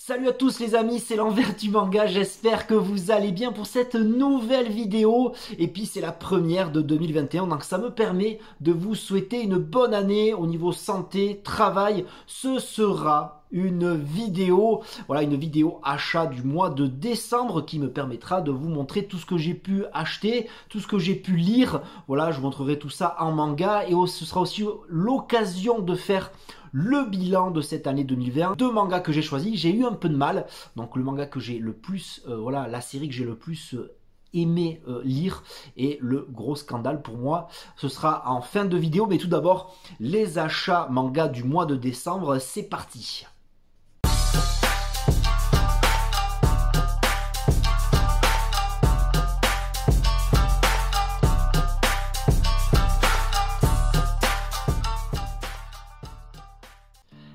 Salut à tous les amis, c'est l'envers du manga, j'espère que vous allez bien pour cette nouvelle vidéo. Et puis c'est la première de 2021, donc ça me permet de vous souhaiter une bonne année au niveau santé, travail. Ce sera une vidéo, voilà, une vidéo achat du mois de décembre qui me permettra de vous montrer tout ce que j'ai pu acheter, tout ce que j'ai pu lire. Voilà, je vous montrerai tout ça en manga et ce sera aussi l'occasion de faire le bilan de cette année 2020. Deux mangas que j'ai choisis, j'ai eu un peu de mal. Donc le manga que j'ai le plus, voilà, la série que j'ai le plus aimé lire, et le gros scandale pour moi, ce sera en fin de vidéo. Mais tout d'abord, les achats manga du mois de décembre, c'est parti.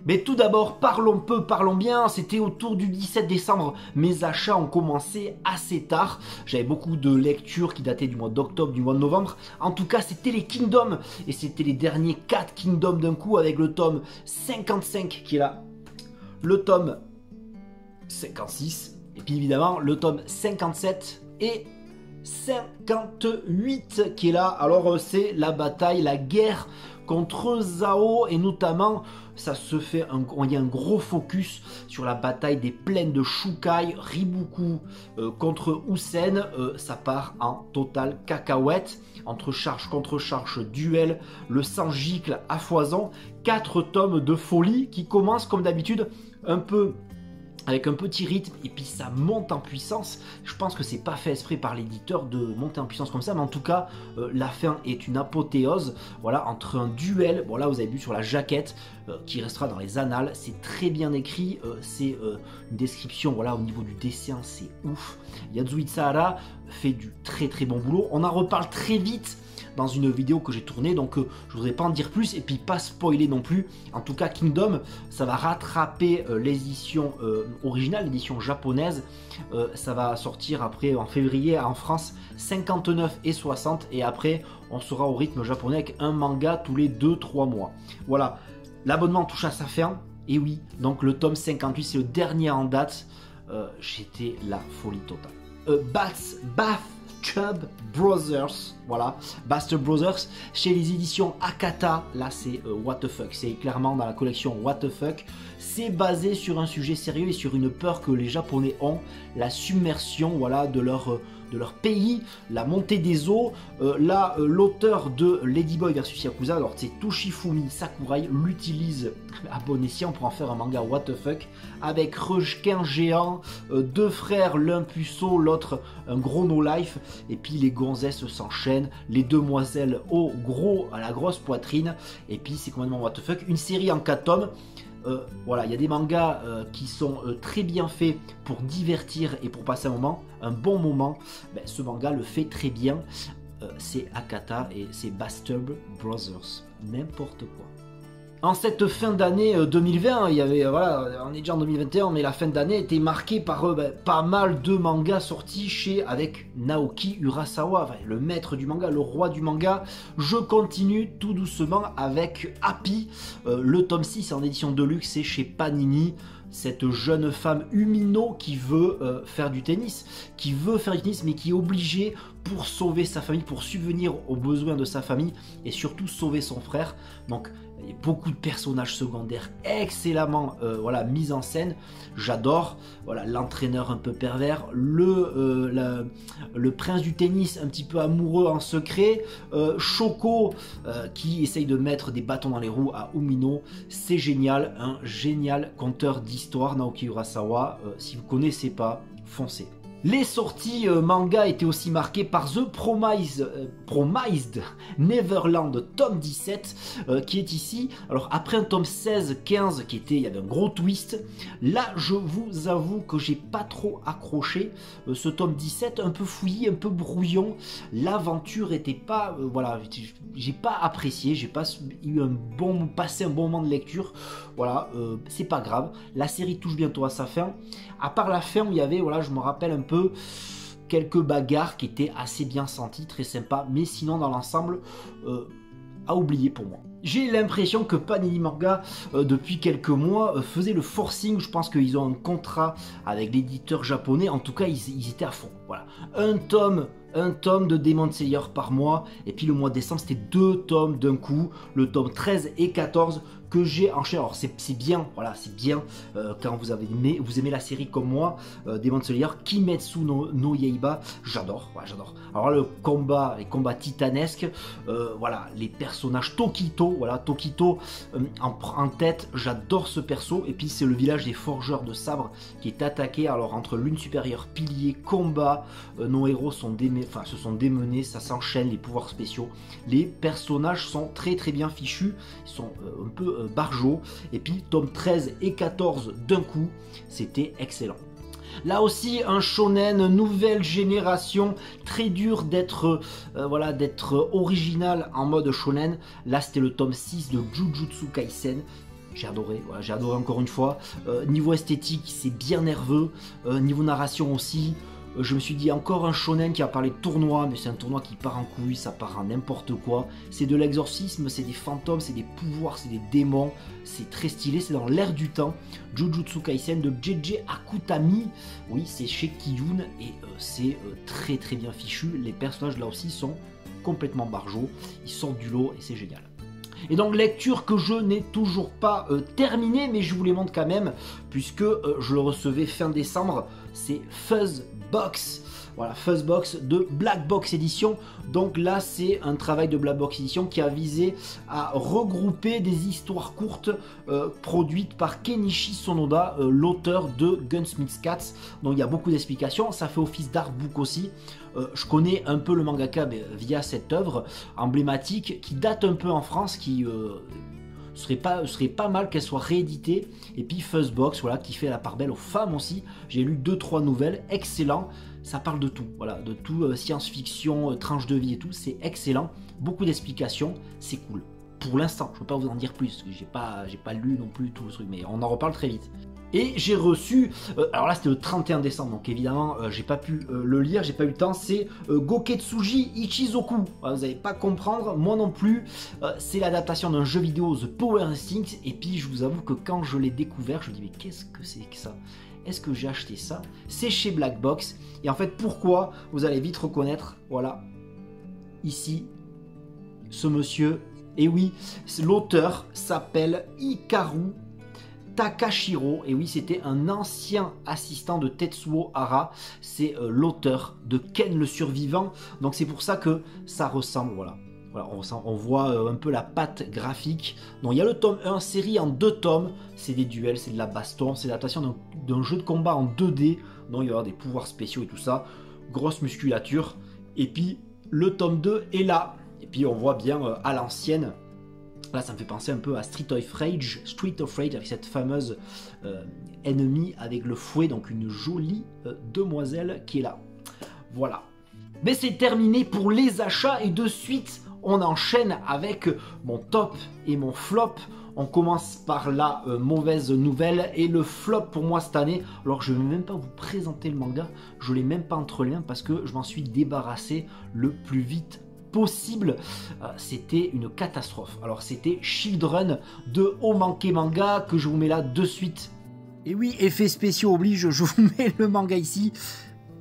Mais tout d'abord, parlons peu, parlons bien. C'était autour du 17 décembre. Mes achats ont commencé assez tard. J'avais beaucoup de lectures qui dataient du mois d'octobre, du mois de novembre. En tout cas, c'était les Kingdoms. Et c'était les derniers 4 Kingdoms d'un coup, avec le tome 55 qui est là. Le tome 56. Et puis évidemment, le tome 57 et 58 qui est là. Alors c'est la bataille, la guerre contre Zhao, et notamment ça se fait il y a un gros focus sur la bataille des plaines de Shukai, Ribuku contre Usen. Ça part en total cacahuète, entre charge contre charge, duel, le sang gicle à foison. 4 tomes de folie qui commencent comme d'habitude un peu avec un petit rythme, et puis ça monte en puissance. Je pense que c'est pas fait exprès par l'éditeur de monter en puissance comme ça, mais en tout cas la fin est une apothéose, voilà, entre un duel, bon là vous avez vu sur la jaquette, qui restera dans les annales. C'est très bien écrit, c'est une description, voilà, au niveau du dessin c'est ouf. Yasuhisa Hara fait du très bon boulot. On en reparle très vite dans une vidéo que j'ai tournée, donc je voudrais pas en dire plus et puis pas spoiler non plus. En tout cas, Kingdom, ça va rattraper l'édition originale, l'édition japonaise. Ça va sortir après en février en France 59 et 60, et après on sera au rythme japonais avec un manga tous les 2-3 mois. Voilà, l'abonnement touche à sa fin, et oui, donc le tome 58 c'est le dernier en date. J'étais la folie totale. Bathtub Brothers, voilà, Bathtub Brothers chez les éditions Akata. Là c'est what the fuck, c'est clairement dans la collection what the fuck. C'est basé sur un sujet sérieux et sur une peur que les Japonais ont, la submersion, voilà, de leur pays, la montée des eaux. Là, l'auteur de Ladyboy vs Yakuza, alors c'est Toshifumi Sakurai, l'utilise à bon escient pour en faire un manga what the fuck, avec requin géant, 2 frères, l'un puceau, l'autre un gros no life, et puis les gonzesses s'enchaînent, les demoiselles à la grosse poitrine, et puis c'est complètement what the fuck. Une série en 4 tomes. Voilà, il y a des mangas qui sont très bien faits pour divertir et pour passer un bon moment. Ben, ce manga le fait très bien. C'est Akata et c'est Bathtub Brothers. N'importe quoi. En cette fin d'année 2020, il y avait, voilà, on est déjà en 2021, mais la fin d'année était marquée par pas mal de mangas sortis avec Naoki Urasawa, enfin, le maître du manga, le roi du manga. Je continue tout doucement avec Happy, le tome 6 en édition de luxe, c'est chez Panini. Cette jeune femme Umino qui veut faire du tennis, mais qui est obligée pour sauver sa famille, pour subvenir aux besoins de sa famille et surtout sauver son frère. Donc il y a beaucoup de personnages secondaires excellemment voilà, mis en scène. J'adore, voilà, l'entraîneur un peu pervers, le prince du tennis un petit peu amoureux en secret, Shoko qui essaye de mettre des bâtons dans les roues à Umino. C'est génial, un génial conteur d'histoire, Naoki Urasawa. Si vous ne connaissez pas, foncez. Les sorties manga étaient aussi marquées par The Promised Neverland tome 17 qui est ici. Alors après un tome 16-15 il y avait un gros twist. Là je vous avoue que j'ai pas trop accroché. Ce tome 17 un peu fouillis, un peu brouillon. L'aventure était pas, voilà, j'ai pas apprécié, j'ai pas eu passé un bon moment de lecture. Voilà, c'est pas grave. La série touche bientôt à sa fin. À part la fin où il y avait, voilà, je me rappelle un peu quelques bagarres qui étaient assez bien senties, très sympa. Mais sinon, dans l'ensemble, à oublier pour moi. J'ai l'impression que Panini Manga, depuis quelques mois, faisait le forcing. Je pense qu'ils ont un contrat avec l'éditeur japonais. En tout cas, ils étaient à fond. Voilà. Un tome de Demon Slayer par mois. Et puis le mois de décembre, c'était 2 tomes d'un coup. Le tome 13 et 14 que j'ai enchaîné. Alors c'est bien, voilà, c'est bien quand vous aimez la série comme moi, Demon Slayer, Kimetsu no Yaiba, j'adore, ouais, j'adore. Alors les combats titanesques, voilà, les personnages Tokito, voilà, Tokito en tête, j'adore ce perso. Et puis c'est le village des forgeurs de sabre qui est attaqué. Alors entre lune supérieure, pilier, combat, nos héros se sont démenés, ça s'enchaîne, les pouvoirs spéciaux. Les personnages sont très très bien fichus, ils sont un peu barjots. Et puis tome 13 et 14 d'un coup, c'était excellent. Là aussi un shonen nouvelle génération, très dur d'être voilà, d'être original en mode shonen. Là c'était le tome 6 de Jujutsu Kaisen. J'ai adoré, voilà, j'ai adoré encore une fois. Niveau esthétique, c'est bien nerveux. Niveau narration aussi. Je me suis dit encore un shonen qui a parlé de tournoi, mais c'est un tournoi qui part en couille, ça part en n'importe quoi. C'est de l'exorcisme, c'est des fantômes, c'est des pouvoirs, c'est des démons. C'est très stylé, c'est dans l'air du temps. Jujutsu Kaisen de JJ Akutami. Oui, c'est chez Kiyun et c'est très très bien fichu. Les personnages là aussi sont complètement barjots. Ils sortent du lot et c'est génial. Et donc lecture que je n'ai toujours pas terminée, mais je vous les montre quand même, puisque je le recevais fin décembre, c'est Fuzzbox. Voilà, Fuzzbox de Black Box Edition. Donc là, c'est un travail de Black Box Edition qui a visé à regrouper des histoires courtes produites par Kenichi Sonoda, l'auteur de Gunsmith's Cats. Donc il y a beaucoup d'explications, ça fait office d'artbook aussi. Je connais un peu le mangaka via cette œuvre emblématique qui date un peu en France, qui serait pas mal qu'elle soit rééditée. Et puis Fuzzbox, voilà, qui fait la part belle aux femmes aussi. J'ai lu 2-3 nouvelles, excellent. Ça parle de tout, voilà, de tout, science-fiction, tranche de vie et tout, c'est excellent. Beaucoup d'explications, c'est cool. Pour l'instant, je ne peux pas vous en dire plus, parce que j'ai pas lu non plus tout le truc, mais on en reparle très vite. Et j'ai reçu, alors là c'était le 31 décembre, donc évidemment j'ai pas pu le lire, j'ai pas eu le temps, c'est Goketsuji Ichizoku. Vous n'allez pas comprendre, moi non plus. C'est l'adaptation d'un jeu vidéo The Power Instinct, et puis je vous avoue que quand je l'ai découvert, je me dis mais qu'est-ce que c'est que ça? Est-ce que j'ai acheté ça? C'est chez Black Box, et en fait pourquoi? Vous allez vite reconnaître, voilà, ici, ce monsieur, et oui, l'auteur s'appelle Hikaru Takashiro, et oui, c'était un ancien assistant de Tetsuo Hara, c'est l'auteur de Ken le Survivant, donc c'est pour ça que ça ressemble, voilà. Voilà, on voit un peu la patte graphique. Donc il y a le tome 1, série en 2 tomes, c'est des duels, c'est de la baston, c'est l'adaptation d'un jeu de combat en 2D, donc il va y avoir des pouvoirs spéciaux et tout ça, grosse musculature, et puis le tome 2 est là, et puis on voit bien à l'ancienne. Là, ça me fait penser un peu à Street of Rage avec cette fameuse ennemie avec le fouet, donc une jolie demoiselle qui est là. Voilà. Mais c'est terminé pour les achats et de suite, on enchaîne avec mon top et mon flop. On commence par la mauvaise nouvelle et le flop pour moi cette année. Alors je ne vais même pas vous présenter le manga, je ne l'ai même pas entre les mains parce que je m'en suis débarrassé le plus vite possible. C'était une catastrophe. Alors c'était Children de Omake Manga que je vous mets là de suite. Et oui, effets spéciaux oblige, je vous mets le manga ici.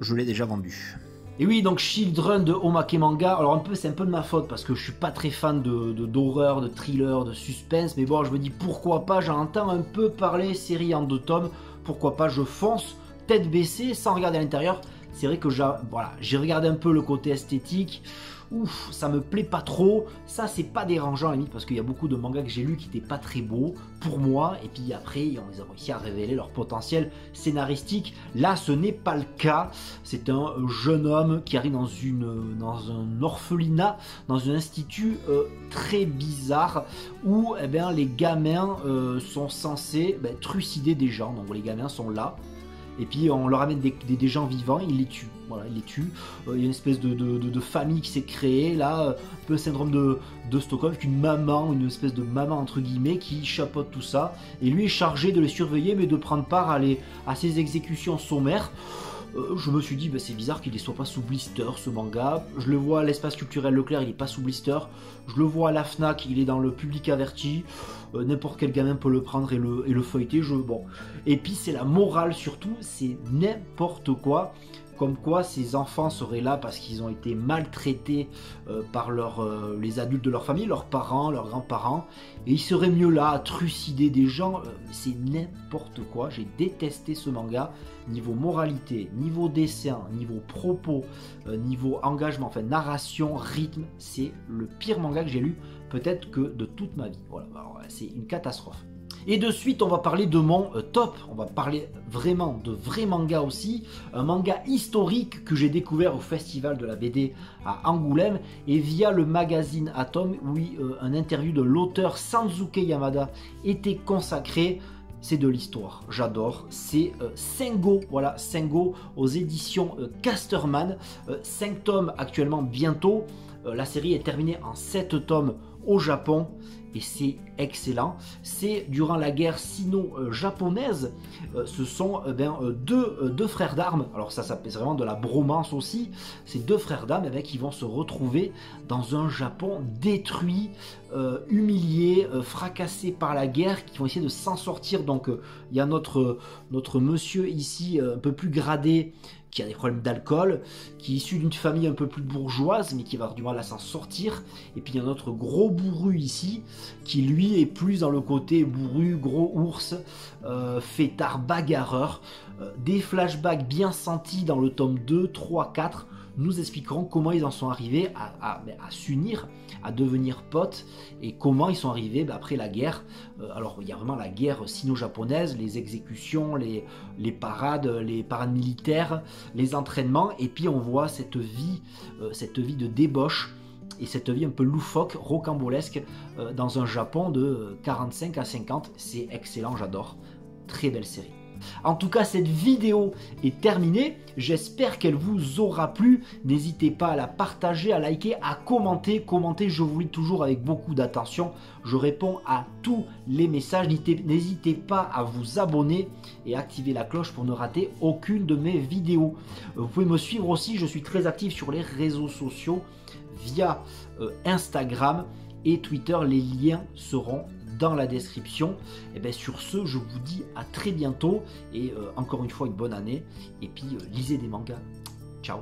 Je l'ai déjà vendu. Et oui, donc Children de Omake Manga, alors c'est un peu de ma faute parce que je suis pas très fan d'horreur, de thriller, de suspense, mais bon, je me dis pourquoi pas, j'entends un peu parler, série en 2 tomes, pourquoi pas, je fonce, tête baissée, sans regarder à l'intérieur. C'est vrai que j'ai regardé un peu le côté esthétique, ouf, ça me plaît pas trop, ça c'est pas dérangeant à la limite parce qu'il y a beaucoup de mangas que j'ai lus qui étaient pas très beaux pour moi, et puis après on les a réussi à révéler leur potentiel scénaristique. Là ce n'est pas le cas, c'est un jeune homme qui arrive dans un orphelinat, dans un institut très bizarre où les gamins sont censés trucider des gens, donc les gamins sont là. Et puis on leur amène des gens vivants, ils les tuent. Voilà, ils les tuent. Il y a une espèce de famille qui s'est créée, là, un peu le syndrome de Stockholm, avec une maman, une espèce de maman entre guillemets, qui chapeaute tout ça. Et lui est chargé de les surveiller, mais de prendre part à ces exécutions sommaires. Je me suis dit, c'est bizarre qu'il ne soit pas sous blister ce manga. Je le vois à l'espace culturel Leclerc, il n'est pas sous blister. Je le vois à la Fnac, il est dans le public averti. N'importe quel gamin peut le prendre et le feuilleter. Bon. Et puis c'est la morale surtout, c'est n'importe quoi. Comme quoi ces enfants seraient là parce qu'ils ont été maltraités par les adultes de leur famille, leurs parents, leurs grands-parents, et ils seraient mieux là à trucider des gens. C'est n'importe quoi. J'ai détesté ce manga. Niveau moralité, niveau dessin, niveau propos, niveau engagement, enfin narration, rythme, c'est le pire manga que j'ai lu peut-être que de toute ma vie. Voilà, c'est une catastrophe. Et de suite, on va parler de mon top. On va parler vraiment de vrais mangas aussi. Un manga historique que j'ai découvert au Festival de la BD à Angoulême et via le magazine Atom, où un interview de l'auteur Sanzuke Yamada était consacré. C'est de l'histoire, j'adore. C'est Sengo, voilà, Sengo aux éditions Casterman. 5 tomes actuellement bientôt. La série est terminée en 7 tomes au Japon et c'est excellent. C'est durant la guerre sino-japonaise. Ce sont deux frères d'armes. Alors ça s'appelle vraiment de la bromance aussi. Ces 2 frères d'armes qui vont se retrouver dans un Japon détruit, humilié, fracassé par la guerre, qui vont essayer de s'en sortir. Donc il y a notre monsieur ici un peu plus gradé, qui a des problèmes d'alcool, qui est issu d'une famille un peu plus bourgeoise, mais qui va avoir du mal à s'en sortir. Et puis il y a notre gros bourru ici, qui lui est plus dans le côté bourru, gros ours, fêtard, bagarreur. Des flashbacks bien sentis dans le tome 2, 3, 4, nous expliqueront comment ils en sont arrivés à s'unir, à devenir potes, et comment ils sont arrivés après la guerre. Alors il y a vraiment la guerre sino-japonaise, les exécutions, les parades militaires, les entraînements, et puis on voit cette vie de débauche, et cette vie un peu loufoque, rocambolesque, dans un Japon de 45 à 50. C'est excellent, j'adore. Très belle série. En tout cas, cette vidéo est terminée. J'espère qu'elle vous aura plu. N'hésitez pas à la partager, à liker, à commenter. Commentez, je vous lis toujours avec beaucoup d'attention. Je réponds à tous les messages. N'hésitez pas à vous abonner et activer la cloche pour ne rater aucune de mes vidéos. Vous pouvez me suivre aussi. Je suis très actif sur les réseaux sociaux via Instagram et Twitter. Les liens seront dans la description. Et bien sur ce, je vous dis à très bientôt et encore une fois une bonne année, et puis lisez des mangas. Ciao.